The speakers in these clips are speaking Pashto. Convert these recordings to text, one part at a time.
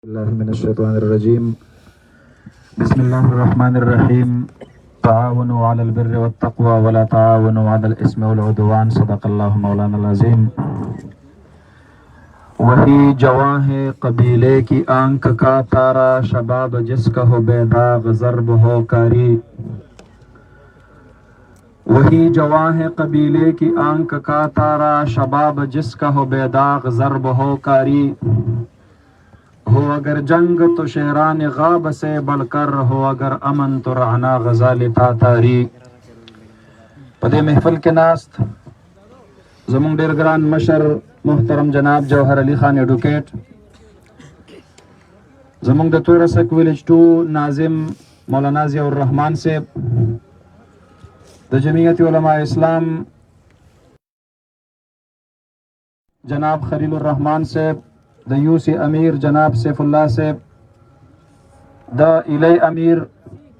الله من الشيطان الرجيم. بسم الله الرحمن الرحيم. تعاونوا على البر والتقوى ولا تعاونوا على الإثم والعدوان. صدق الله مولانا العظيم. वही जवां है कबीले की आंख का तारा, शबाब जिसका हो बेदाग ज़र्ब हो कारी। वही जवां है कबीले की आंख का तारा, शबाब जिसका हो बेदाग ज़र्ब हो कारी। हो अगर जंग तो शहरान गाब से बढ़कर, हो अगर अमन तो रहना गजाल तातारी। पदे महफिल के नास्त ज़मुंग डेर ग्रान मशर मुहतरम जनाब जौहर अली खान एडवोकेट, ज़मुंग द तुरसक विलेज 2 नाजिम मौलाना ज़ियाउर रहमान से, द जमीयत उलमा इस्लाम जनाब खलीलुर रहमान से, द यूसी अमीर जनाब सैफुल्लाह से, द इले अमीर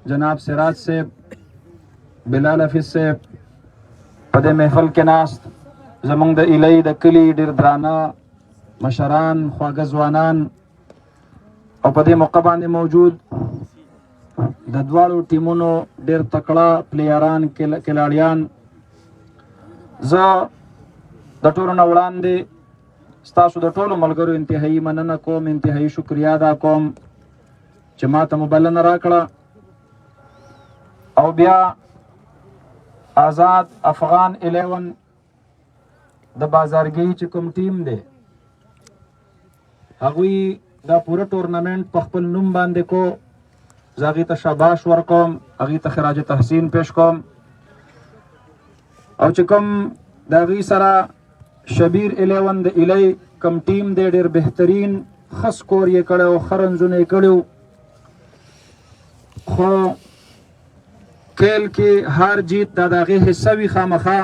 जनाब सिराज से, बिलाल हफीज से, पदे महफल के नास्त ज़मुंग द इले द कली डेर द्राना मशरान ख्वागजवानान और पदे मौका बांधे मौजूद द द्वाड़ो टीमों डेर तकड़ा प्लेयरान खिलाड़ियान ज द टोलो नवड़ान दे स्तासु द टोलो मलगरो इंतहाई मनना कोम, इंतहाई शुक्रिया अदा कोम چې ما ته مبلنه راکړه او بیا آزاد افغان 11 د بازارګي چې کوم ټیم دی هغوی دا پوره ټورنمنټ په خپل نوم باندې کو، زاغي ته شاباش ورکوم، هغوی ته خراج تحسین پیش کوم او چې کوم د هغوی سره شبیر 11 د الی کوم ټیم دی ډېر بهترین ښه سکور یې کړی او ښه رنزونه یې کړي، خو کیل کې هار جیت دا د هغې حصه وي خامخا.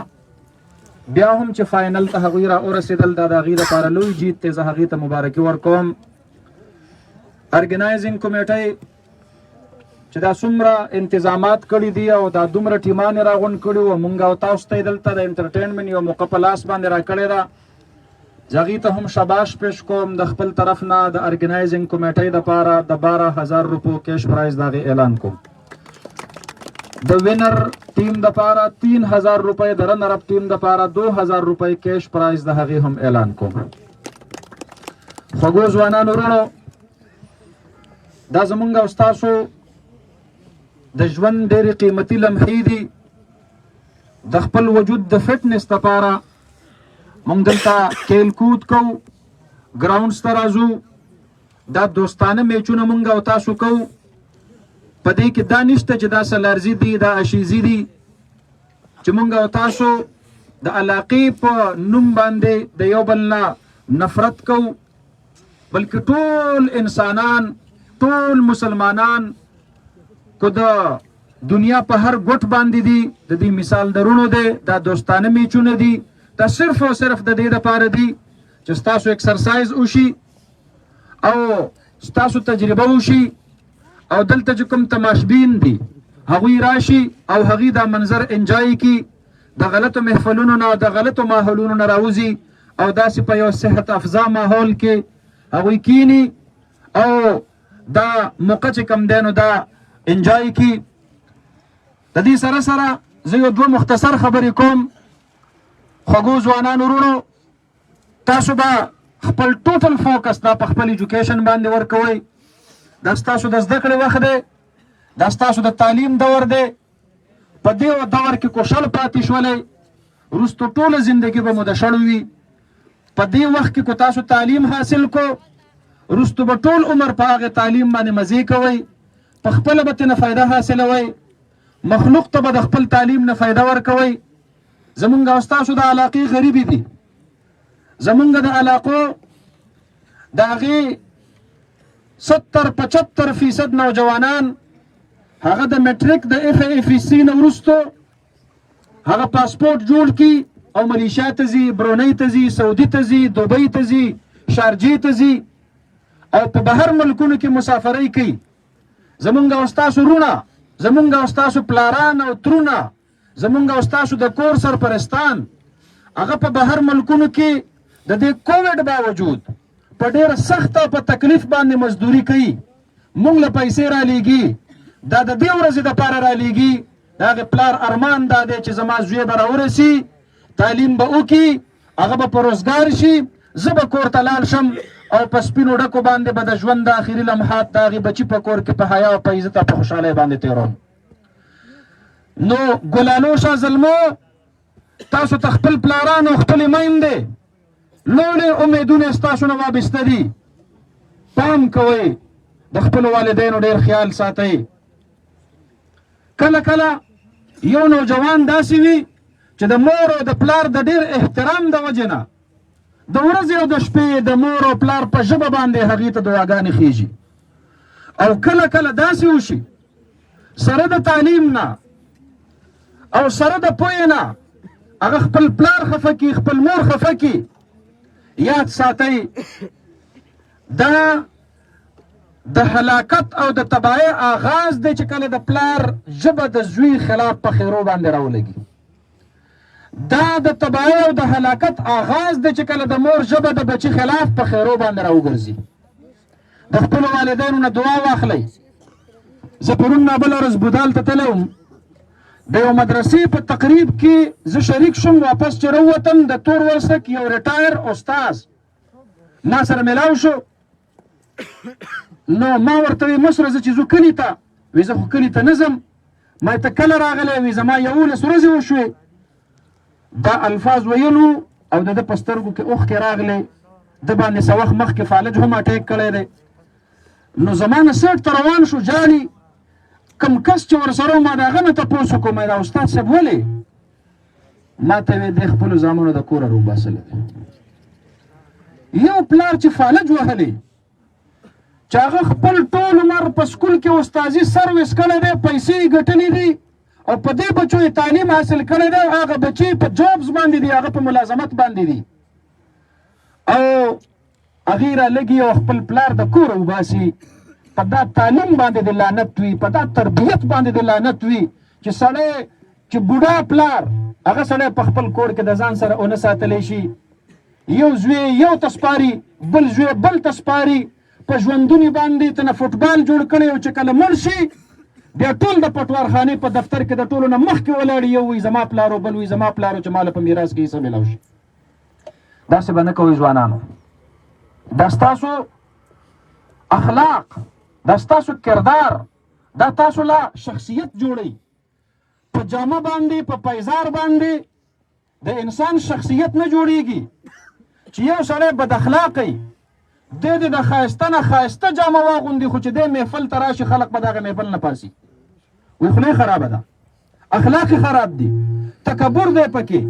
بیا هم چې فاینل ته هغوی را ورسېدل دا د هغې دپاره لوی جیت دی، زه هغې ته مبارکي ورکوم. ارګنایزینګ کمیټۍ چې دا څومره انتظامات کړي دي او دا دومره ټیمان یې راغونډ کړي وو، مونږ او تاسو ته یې دلته د انټرټینمنټ یوه موقع په لاس باندې راکړې ده، زه هغې ته هم شاباش پیش کوم. د خپل طرف نه د ارګنایزینګ کمیټۍ دپاره د 12,000 روپو کیش پرایز د هغې اعلان کوم. د وینر ټیم دپاره 3,000 روپۍ، د رنر اپ ټیم دپاره 2,000 روپۍ کیش پرایز د هغې هم اعلان کوم. خوږو ځوانانو وروڼو، دا زمونږ او ستاسو د ژوند ډېرې قیمتي لمحې دي. د خپل وجود د فټنس دپاره مونږ دلته کیل کود کوو، ګراونډز ته راځو، دا دوستانه میچونه مونږ او تاسو کوو. په دې کې دا نشته چې دا سلارزي دي، دا اشیزي دي چې مونږ او تاسو د علاقې په نوم باندې د یو بل نه نفرت کوو، بلکې ټول انسانان، ټول مسلمانان کو د دنیا په هر ګوټ باندې دي. د دې مثال درونو دی، دا دوستانه میچونه دي، دا صرف او صرف د دې دپاره دي چې ستاسو ایکسرسایز وشي او ستاسو تجربه وشي او دلته چې کوم تماشبین دي هغوی راشي او هغوی دا منظر انجای کی، د غلطو محفلونو نه، د غلطو ماحولونو نه راوځي او داسې په یو صحت افزا ماحول کې هغوی کینی او دا موقع چې کوم دی نو دا انجای کی. د دې سره سره زه یو 2 مختصر خبرې کوم. خوږو ځوانانو وروڼو، تاسو به خپل ټوټل فوکس دا په خپل ایجوکیشن باندې ورکوئ. دا ستاسو د زده کړې وخت دی، دا ستاسو د تعلیم دور دی. په دې دور کې کوشل پاتې شولی، وروستو ټوله زندګي به مو د شړو وي. په دې وخت کې کو تاسو تعلیم حاصل کو، وروستو به ټول عمر په هغې تعلیم باندې مزې کوئ، په خپله به ترېنه فایده حاصلوئ، مخلوق ته به د خپل تعلیم نه فایده ورکوئ. زمونږ او ستاسو د علاقې غریبي دي، زمونږ د علاقو د هغې 70-75% نوجوانان هغه د میټریک د FAFC نه وروستو هغه پاسپورټ جوړ کړي او ملیشیا ته ځي، برونۍ ته ځي، سعودي ته ځي، دوبۍ ته ځي، شارجې ته ځي او په بهر ملکونو کې مسافرۍ کوي. زمونږ او ستاسو وروڼه، زمونږ او ستاسو پلاران او ترونه، زمونږ او ستاسو د کور سرپرستان هغه په بهر ملکونو کې د دې کووډ باوجود په ډېره سخته په تکلیف باندې مزدوري کوي، مونږ له پیسې رالیږي، دا د دې ورځې دپاره رالیږي، د هغې پلار ارمان دا دی چې زما زوی به راورسي، تعلیم به وکړي، هغه به په روزګار شي، زه به کور ته لاړ شم او په سپینو ډکو باندې به د ژوند د آخري لمحات د هغې بچي په کور کې په حیا او په عزت او په خوشحالۍ باندې تېروم. نو ګلالو شاه زلمو، تاسو ته خپل پلارانو خپلې میندې لوړې امیدونه ستاسو نه وابسته دي. پام کوئ، د خپلو والدینو ډېر خیال ساتئ. کله کله یو نوجوان داسې وي چې د مور او د پلار د ډېر احترام د وجې نه د ورځې او د شپې د مور او پلار په ژبه باندې هغې ته دعاګانې خیږي، او کله کله داسې وشي سره د تعلیم نه او سره د پوهې نه هغه خپل پلار خفه کړي، خپل مور خفه کړي. یاد ساتئ، دا د هلاکت او د تباهۍ آغاز دی چې کله د پلار ژبه د زوی خلاف په خیرو باندې راولګي. دا د تباهۍ او د هلاکت آغاز دی چې کله د مور ژبه د بچي خلاف په خیرو باندې راوګرځي. د خپلو والدینو نه دعا واخلئ. زه پرون بله ورځ بودال ته تللی وم، د یو مدرسې په تقریب کې زه شریک شوم. واپس چې راووتم د تور ورسک یو ریټایر استاذ ما سره میلاو شو. نو ما ورته وی مشره زه چې ځو کلي ته، وی زه خو کلي ته نه ځم. ما ته کله راغلی؟ وی زما 11 ورځې وشوې. دا الفاظ ویلو او د ده په سترګو کې اوښکې راغلی، ده باندې څه وخت مخکې فالج هم اټیک کړی دی. نو زما نه سیټ ته روان شو، جاړي. کم کس چې ورسره ما د هغه نه تپوس وکړو، دا استاد صاحب ولې؟ ما ته وی دی خپلو زامنو د کوره روباسلی دی. یو پلار چې فالج وهلی، چې هغه خپل ټول عمر په سکول کې استازي سروس کړی دی، پیسې یې ګټلې دي او په دې بچو یې تعلیم حاصل کړی دی، هغه بچي په جابز باندې دي، هغه په ملازمت باندې دي، او هغې رالګي او خپل پلار د کوره وباسي. په دا تعلیم باندې د لعنت وي، په دا تربیت باندې د لعنت وي چې سړی چې بوډا پلار هغه سړی په خپل کور کې د ځان سره ونه ساتلی شي. یو زوی یو ته سپاري، بل زوی بل ته سپاري، په ژوندونې باندې ته نه فوټبال جوړ کړی، او چې کله مړ شي بیا ټول د پټوارخانې په دفتر کې د ټولو نه مخکې ولاړ، یو وی زما پلارو، بل وی زما پلارو، چې ماله په میراث کې حصه میلاو شي. داسې به نه کوئ ځوانانو. دا ستاسو اخلاق، دا ستاسو کردار، دا تاسو له شخصیت جوړوي. په جامه باندې، په پیزار باندې د انسان شخصیت نه جوړیږي. چې یو سړی بد اخلاقی د ښایسته نه ښایسته جامه واغوندي، خو چې دی محفل ته راشي خلک به د هغه محفل نه پاسي، وایي خولۍ خرابه ده، اخلاق یې خراب دي، تکبر دی پکې،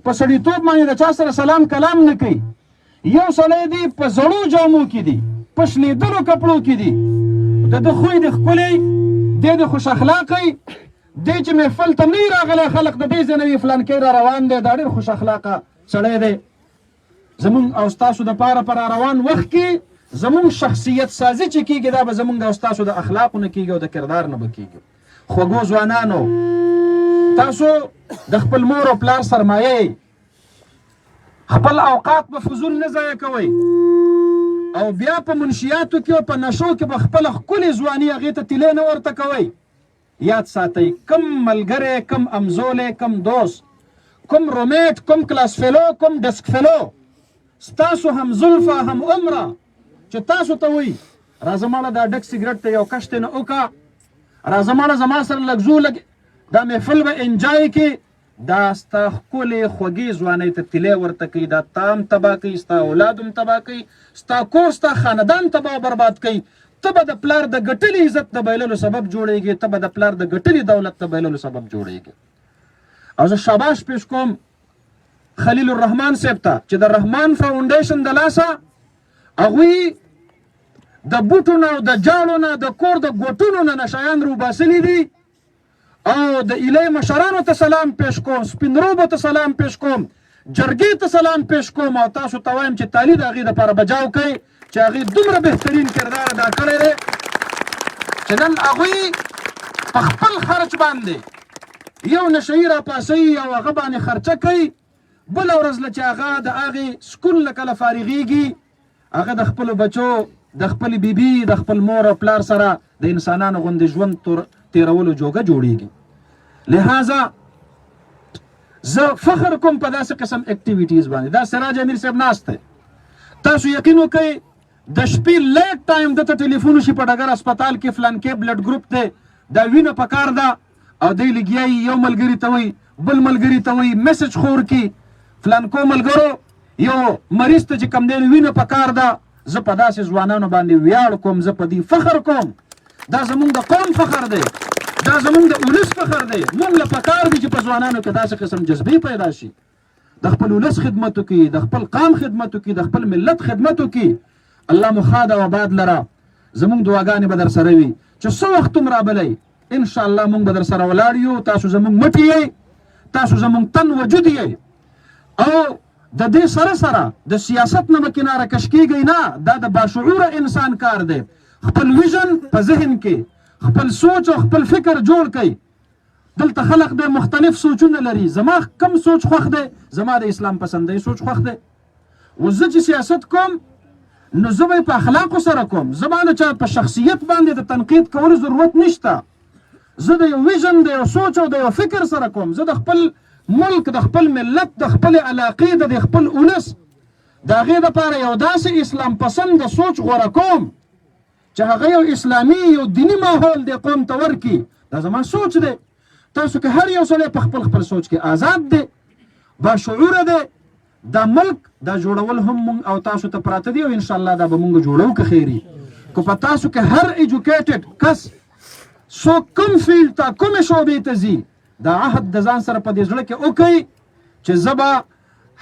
په سړیتوب باندې د چا سره سلام کلام نه کوي. یو سړی دی په زړو جامو کې دی، په شلېدلو کپړو کې دی، د ده خوی دی ښکلی، دی د خوش اخلاقی، دی چې محفل ته نه راغلی خلک د دې ځای نه وي فلانکی را روان دی، دا ډېر خوش اخلاقه سړی دی. زمونږ او ستاسو دپاره په را روان وخت کې زمونږ شخصیت سازي چې کېږي، دا به زمونږ او ستاسو د اخلاقو نه کېږي او د کردار نه به کېږي. خوږو ځوانانو، تاسو د خپل مور او پلار سرمایه یې، خپل اوقات به فضول نه ضایع کوئ، او بیا په منشیاتو کې او په نشو کې به خپله ښکلې ځواني هغې ته تیلې نه ورته کوئ. یاد ساتئ، کم ملګری، کم امزولی، کم دوست، کم رومیټ، کم کلاس فیلو، کم ډسک فیلو ستاسو هم زلفه هم عمره چې تاسو ته وایي راځه ماړه دا ډک سګرټ ته یو کشتې نه وکړه، راځه ماړه زما سره لږ ځو، لږ دا محفل به انجای کړي، دا ستا ښکلې خوږې ځوانۍ ته تیلی ورته کوي، دا تا هم تباه کوي، ستا اولاد هم تباه کوي، ستا کور ستا خاندان تباه برباد کوي. ته به د پلار د ګټلي عزت د بایللو سبب جوړېږي، ته به د پلار د ګټلي دولت د بایللو سبب جوړېږي. او زه شاباش پیش کوم خلیل الرحمن صاحب ته چې د رحمان فاونډیشن د لاسه هغوی د بوټو نه او د جاړو نه د کور د ګوټونو نه نشایان روباسلي دي، او د ایلې مشرانو ته سلام پیش کوم، سپین روبو ته سلام پیش کوم، جرګې ته سلام پیش کوم، او تاسو ته وایم چې تالي د هغې دپاره بجاو کوئ چې هغې دومره بهترین کردار ادا کړی دی چې نن هغوی په خپل خرچ باندې یو نشهیي راپاسوي او هغه باندې خرچه کوي، بله ورځ له چې هغه د هغې سکول نه کله فارغېږي هغه د خپل بچو د خپل بیبي د خپل مور او پلار سره د انسانانو غوندې ژوند تیرولو جوګه جوړیږي. لہذا زه فخر کوم په داسې قسم اکټیویټیز باندې. دا سراج امیر صاحب ناست دی، تاسو یقین وکئ د شپې لیټ ټایم دته ټلیفون شي په ډګر هسپتال کې فلان کې بلډ گروپ دی، دا وینه پکار ده، او دی لګیایي یو ملګري ته وایي بل ملګري ته وایي میسج خور کی فلانکو ملګرو یو مریض ته چې کوم دی وینه پکار ده. زه په داسې ځوانانو باندې ویاړ کوم، زه په دې فخر کوم. دا زمونږ د قوم فخر دی، دا زمونږ د ولس فخر دی. موږ له پکار دی چې په ځوانانو کې داسې قسم جذبې پیدا شي، د خپل ولس خدمت وکړي، د خپل قام خدمت وکړي، د خپل ملت خدمت وکړي. الله مو ښاد او آباد لره. زمونږ دعاګانې به در سره وي چې څه وخت هم رابلی ان شاء الله موږ به در سره ولاړ یو. تاسو زمونږ مټ یئ، تاسو زمونږ تن وجود یئ، او د دې سره سره د سیاست نه به کناره کش کیږئ نه. دا د باشعوره انسان کار دی. خپل ویژن په ذهن کې خپل سوچ او خپل فکر جوړ کړئ. دلته خلق د مختلف سوچونه لري. زما کم سوچ خوښ دی، زما د اسلام پسندۍ سوچ خوښ دی. و زه چې سیاست کوم نو زه به په اخلاقو سره کوم. زما د چا په شخصیت باندې د تنقید کولو ضرورت نشته. زه د یو ویژن د یو سوچ او د یو فکر سره کوم. زه د خپل ملک، د خپل ملت، د خپل علاقې، د خپل اولس د هغې دپاره یو داسې اسلام پسند د سوچ غوره کوم چې هغه یو اسلامي یو دیني ماحول دی قوم ته ورکړي. دا زما سوچ دی. تاسو که هر یو سړی په خپل خپل سوچ کې آزاد دی، باشعوره دی، دا ملک دا جوړول هم مونږ او تاسو ته پراته دي، او انشاءالله دا به مونږ جوړو که خیري. که په تاسو کې هر ایجوکیټډ کس څوک کوم فیلډ ته کومې شعبې ته ځي، دا عهد د ځان سره په دې زړه کې وکړئ چې زه به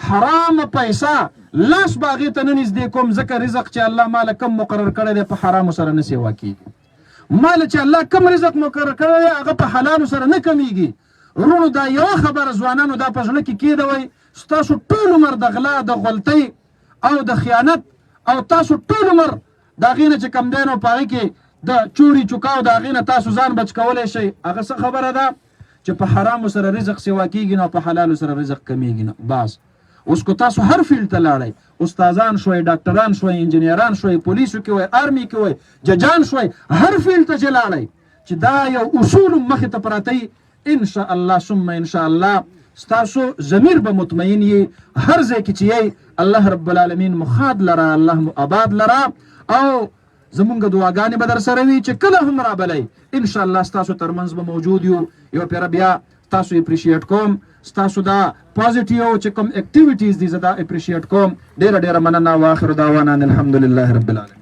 حرامه پیسه لاس به هغې ته نه نږدې کوم، ځکه رزق چې الله ماله کم مقرر کړی دی په حرامو سره نه سیوا کېږي. ماله چې الله کم رزق مقرر کړی دی هغه په حلالو سره نه کمیږي. ورونو دا یوه خبره ځوانانو دا په زړه کې کېدوئ، ستاسو ټول عمر د غلا د غلطۍ او د خیانت او تاسو ټول عمر د هغې نه چې کوم دی نو په هغې کې د چوري چوکاو د هغې نه تاسو ځان بچ کولی شئ. هغه څه خبره ده چې په حرامو سره رزق سیوا کېږي نو په حلالو سره رزق کمیږي نه. بس اوس که تاسو هر فیلډ ته لاړئ، استادان شوئ، ډاکټران شوئ، انجینیران شوئ، پولیسو کې وئ، آرمي کې وئ، ججان شوئ، هر فیلډ ته چې لاړئ چې دا یو اصول مخې ته پراته وي، انشاء الله ثم انشاء الله ستاسو ضمیر به مطمئن یي. هر ځای کې چې یئ الله رب العالمین مو ښاد لره، الله مو آباد لره، او زمونږ دعاګانې به در سره وي چې کله هم رابلی انشاء الله ستاسو ترمنځ به موجود یو. یو پیره بیا تاسو اپریشیټ کوم، ستاسو دا پازیټیو چې کوم اکټیویټیز دي زه دا اپریشیټ کوم. ډېره ډېره مننه. واخر دعوانا الحمدلله رب العالمین.